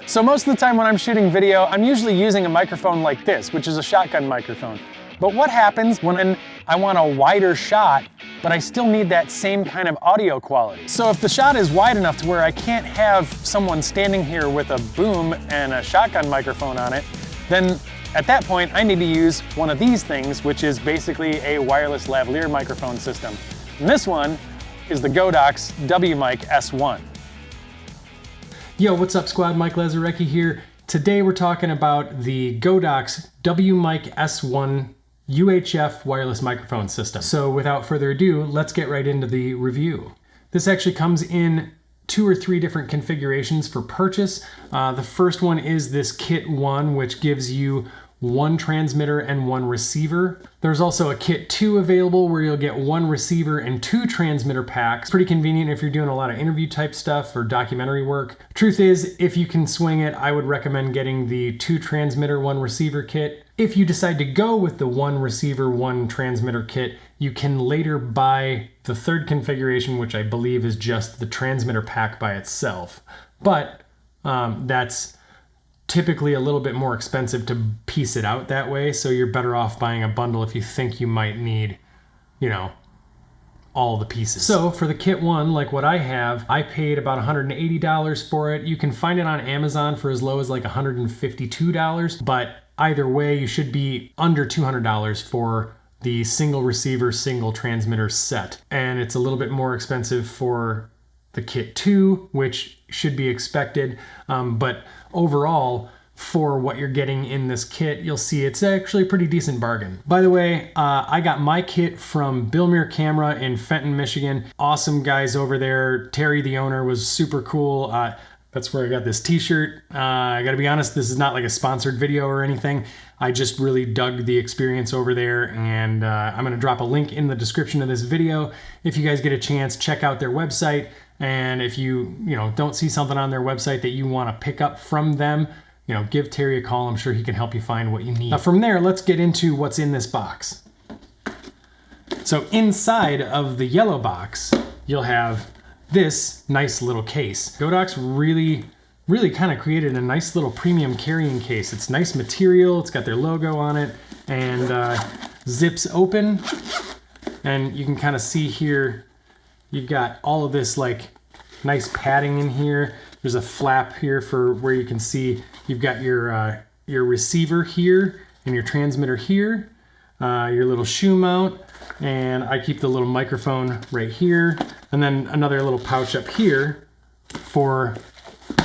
So most of the time when I'm shooting video, I'm usually using a microphone like this, which is a shotgun microphone. But what happens when I want a wider shot, but I still need that same kind of audio quality? So if the shot is wide enough to where I can't have someone standing here with a boom and a shotgun microphone on it, then at that point I need to use one of these things, which is basically a wireless lavaliere microphone system. And this one is the Godox WMic S1. Yo, what's up squad? Mike Lazarecki here. Today we're talking about the Godox WMic S1 UHF wireless microphone system. So without further ado, let's get right into the review. This actually comes in 2 or 3 different configurations for purchase. The first one is this Kit 1, which gives you 1 transmitter and 1 receiver. There's also a Kit 2 available where you'll get 1 receiver and 2 transmitter packs. Pretty convenient if you're doing a lot of interview type stuff or documentary work. Truth is, if you can swing it, I would recommend getting the 2 transmitter, 1 receiver kit. If you decide to go with the 1 receiver, 1 transmitter kit, you can later buy the third configuration, which I believe is just the transmitter pack by itself. But that's typically a little bit more expensive to piece it out that way, so you're better off buying a bundle if you think you might need, you know, all the pieces. So for the Kit 1, like what I have, I paid about $180 for it. You can find it on Amazon for as low as like $152, but either way, you should be under $200 for the single receiver, single transmitter set. And it's a little bit more expensive for the Kit 2, which should be expected, but overall, for what you're getting in this kit, you'll see it's actually a pretty decent bargain. By the way, I got my kit from Billmere Camera in Fenton, Michigan. Awesome guys over there. Terry, the owner, was super cool. That's where I got this t-shirt. I gotta be honest, this is not like a sponsored video or anything. I just really dug the experience over there, and I'm gonna drop a link in the description of this video. If you guys get a chance, check out their website. And if you don't see something on their website that you want to pick up from them, give Terry a call. I'm sure he can help you find what you need. Now from there, let's get into what's in this box. So inside of the yellow box, you'll have this nice little case. Godox really kind of created a nice little premium carrying case. It's nice material. It's got their logo on it, and zips open. And you can kind of see here, you've got all of this like nice padding in here. There's a flap here for where you can see you've got your receiver here and your transmitter here, your little shoe mount, and I keep the little microphone right here, and then another little pouch up here for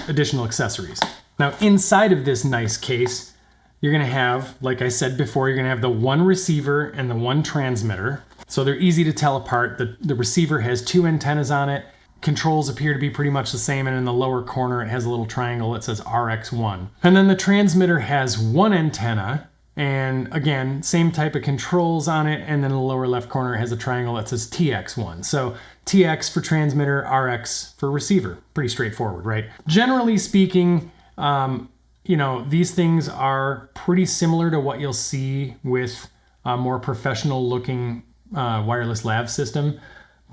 additional accessories. Now inside of this nice case, you're gonna have, like I said before, you're gonna have the 1 receiver and the 1 transmitter. So they're easy to tell apart. The receiver has 2 antennas on it. Controls appear to be pretty much the same, and in the lower corner it has a little triangle that says RX1. And then the transmitter has 1 antenna, and again, same type of controls on it, and then in the lower left corner it has a triangle that says TX1. So TX for transmitter, RX for receiver. Pretty straightforward, right? Generally speaking, these things are pretty similar to what you'll see with a more professional looking wireless lav system,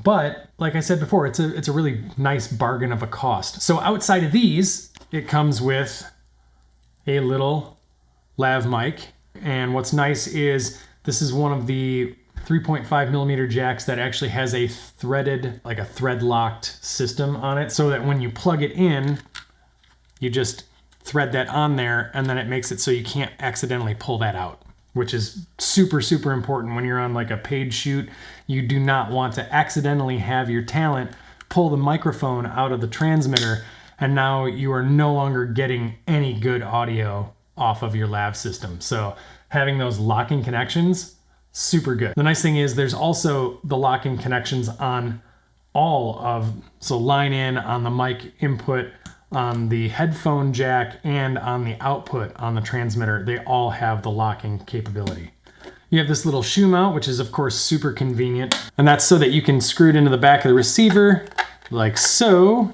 but like I said before, it's a really nice bargain of a cost. So outside of these, it comes with a little lav mic, and what's nice is this is one of the 3.5 millimeter jacks that actually has a threaded, like a thread locked system on it, so that when you plug it in, you just thread that on there, and then it makes it so you can't accidentally pull that out, which is super, super important when you're on like a paid shoot. You do not want to accidentally have your talent pull the microphone out of the transmitter, and now you are no longer getting any good audio off of your lav system. So having those locking connections, super good. The nice thing is there's also the locking connections on so line in on the mic input, on the headphone jack, and on the output on the transmitter. They all have the locking capability. You have this little shoe mount, which is of course super convenient, and that's so that you can screw it into the back of the receiver like so,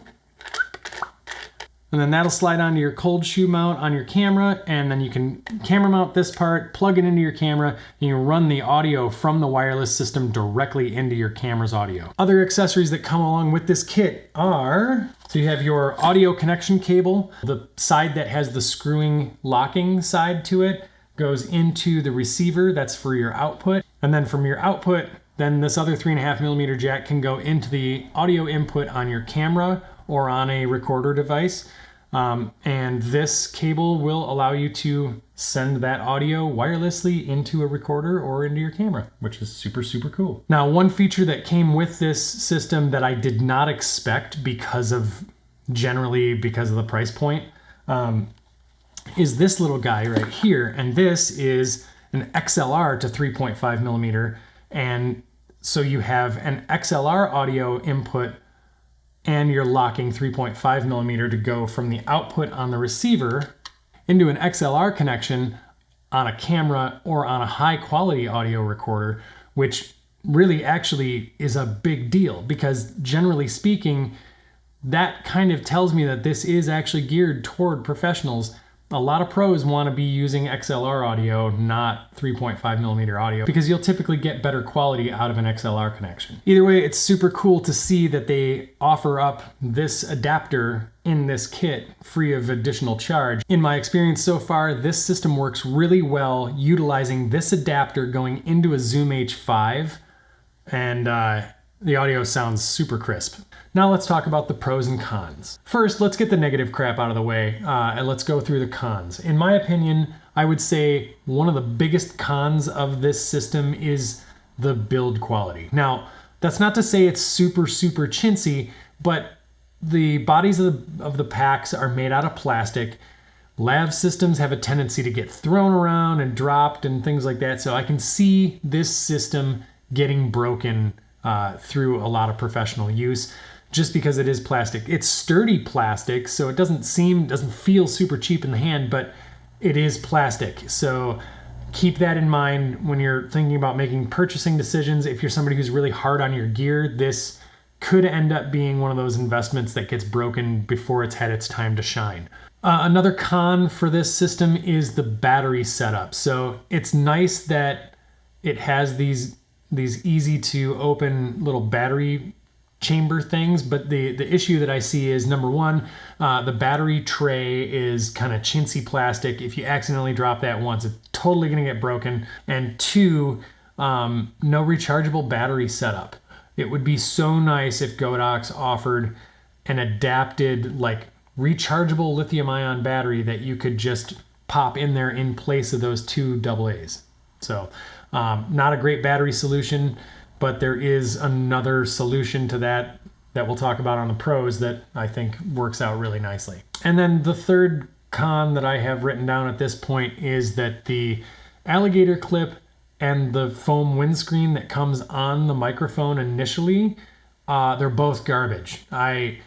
And then that'll slide onto your cold shoe mount on your camera, and then you can camera mount this part, plug it into your camera, and you can run the audio from the wireless system directly into your camera's audio. Other accessories that come along with this kit are, so you have your audio connection cable. The side that has the screwing locking side to it goes into the receiver, that's for your output. And then from your output, then this other 3.5mm jack can go into the audio input on your camera or on a recorder device. And this cable will allow you to send that audio wirelessly into a recorder or into your camera, which is super, super cool. Now, one feature that came with this system that I did not expect generally because of the price point, is this little guy right here. And this is an XLR to 3.5mm. And so you have an XLR audio input and you're locking 3.5mm to go from the output on the receiver into an XLR connection on a camera or on a high quality audio recorder, which really actually is a big deal because generally speaking, that kind of tells me that this is actually geared toward professionals. A lot of pros want to be using XLR audio, not 3.5mm audio, because you'll typically get better quality out of an XLR connection. Either way, it's super cool to see that they offer up this adapter in this kit free of additional charge. In my experience so far, this system works really well utilizing this adapter going into a Zoom H5, and the audio sounds super crisp. Now let's talk about the pros and cons. First, let's get the negative crap out of the way, and let's go through the cons. In my opinion, I would say one of the biggest cons of this system is the build quality. Now, that's not to say it's super, super chintzy, but the bodies of the packs are made out of plastic. Lav systems have a tendency to get thrown around and dropped and things like that, so I can see this system getting broken through a lot of professional use. Just because it is plastic. It's sturdy plastic, so it doesn't feel super cheap in the hand, but it is plastic. So keep that in mind when you're thinking about making purchasing decisions. If you're somebody who's really hard on your gear, this could end up being one of those investments that gets broken before it's had its time to shine. Another con for this system is the battery setup. So it's nice that it has these easy to open little battery chamber things, but the issue that I see is, number one, the battery tray is kind of chintzy plastic. If you accidentally drop that once, it's totally gonna get broken. And two, no rechargeable battery setup. It would be so nice if Godox offered an adapted, like, rechargeable lithium-ion battery that you could just pop in there in place of those two AA's. So not a great battery solution, but there is another solution to that we'll talk about on the pros that I think works out really nicely. And then the third con that I have written down at this point is that the alligator clip and the foam windscreen that comes on the microphone initially, they're both garbage. I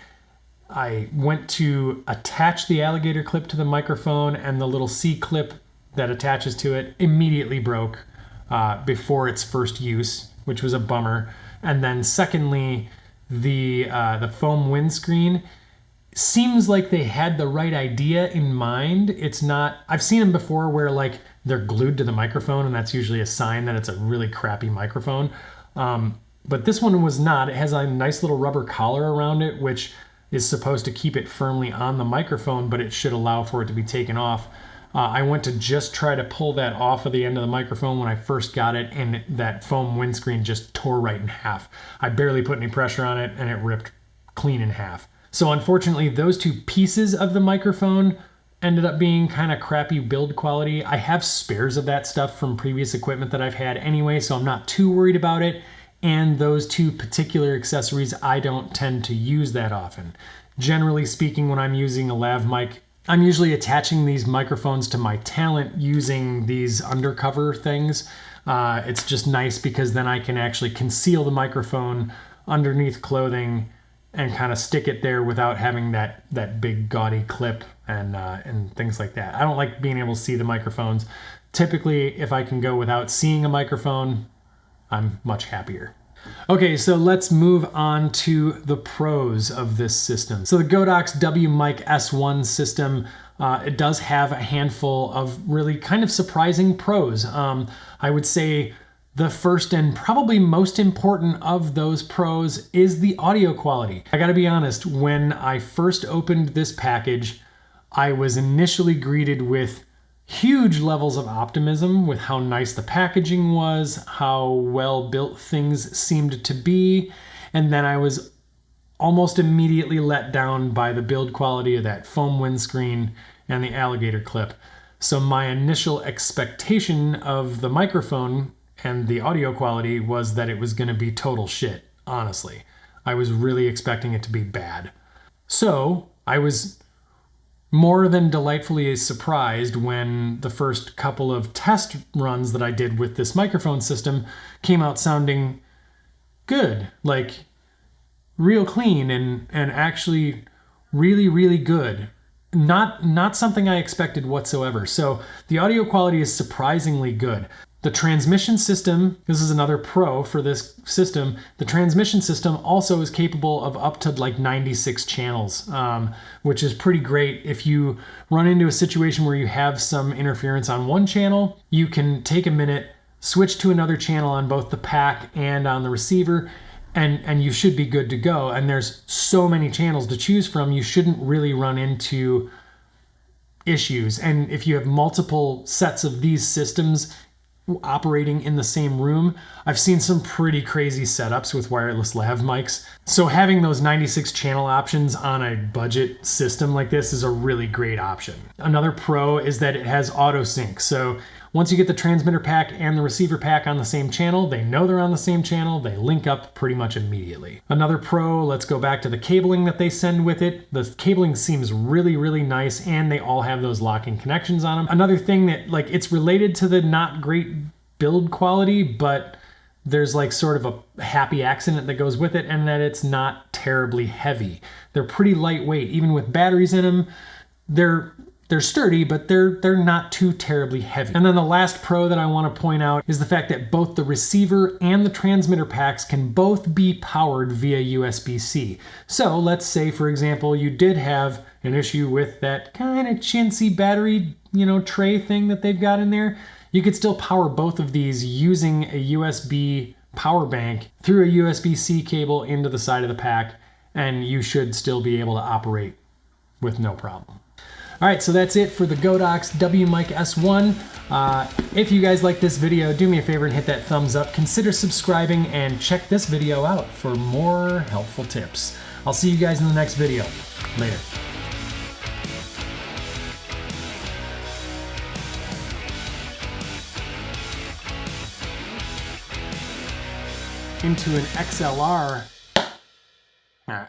went to attach the alligator clip to the microphone, and the little C-clip that attaches to it immediately broke before its first use, which was a bummer. And then secondly, the foam windscreen seems like they had the right idea in mind. It's not, I've seen them before where like they're glued to the microphone, and that's usually a sign that it's a really crappy microphone. But this one was not. It has a nice little rubber collar around it, which is supposed to keep it firmly on the microphone, but it should allow for it to be taken off. I went to just try to pull that off of the end of the microphone when I first got it, and that foam windscreen just tore right in half. I barely put any pressure on it, and it ripped clean in half. So unfortunately, those two pieces of the microphone ended up being kind of crappy build quality. I have spares of that stuff from previous equipment that I've had anyway, so I'm not too worried about it. And those two particular accessories, I don't tend to use that often. Generally speaking, when I'm using a lav mic, I'm usually attaching these microphones to my talent using these undercover things. It's just nice because then I can actually conceal the microphone underneath clothing and kind of stick it there without having that big gaudy clip and things like that. I don't like being able to see the microphones. Typically, if I can go without seeing a microphone, I'm much happier. Okay, so let's move on to the pros of this system. So the Godox WMic S1 system, it does have a handful of really kind of surprising pros. I would say the first and probably most important of those pros is the audio quality. I gotta be honest, when I first opened this package, I was initially greeted with huge levels of optimism with how nice the packaging was, how well built things seemed to be, and then I was almost immediately let down by the build quality of that foam windscreen and the alligator clip. So my initial expectation of the microphone and the audio quality was that it was going to be total shit, honestly. I was really expecting it to be bad. So I was more than delightfully surprised when the first couple of test runs that I did with this microphone system came out sounding good, like real clean and actually really, really good. Not something I expected whatsoever. So the audio quality is surprisingly good. The transmission system, this is another pro for this system, the transmission system also is capable of up to like 96 channels, which is pretty great. If you run into a situation where you have some interference on one channel, you can take a minute, switch to another channel on both the pack and on the receiver, and you should be good to go. And there's so many channels to choose from, you shouldn't really run into issues. And if you have multiple sets of these systems operating in the same room, I've seen some pretty crazy setups with wireless lav mics. So having those 96 channel options on a budget system like this is a really great option. Another pro is that it has auto sync. So once you get the transmitter pack and the receiver pack on the same channel, they know they're on the same channel, they link up pretty much immediately. Another pro, let's go back to the cabling that they send with it. The cabling seems really, really nice, and they all have those locking connections on them. Another thing that, like, it's related to the not great build quality, but there's like sort of a happy accident that goes with it, and that it's not terribly heavy. They're pretty lightweight. Even with batteries in them, they're sturdy, but they're not too terribly heavy. And then the last pro that I want to point out is the fact that both the receiver and the transmitter packs can both be powered via USB-C. So let's say, for example, you did have an issue with that kind of chintzy battery, tray thing that they've got in there. You could still power both of these using a USB power bank through a USB-C cable into the side of the pack, and you should still be able to operate with no problem. All right, so that's it for the Godox WMic S1. If you guys like this video, do me a favor and hit that thumbs up. Consider subscribing and check this video out for more helpful tips. I'll see you guys in the next video. Later. Into an XLR. All right.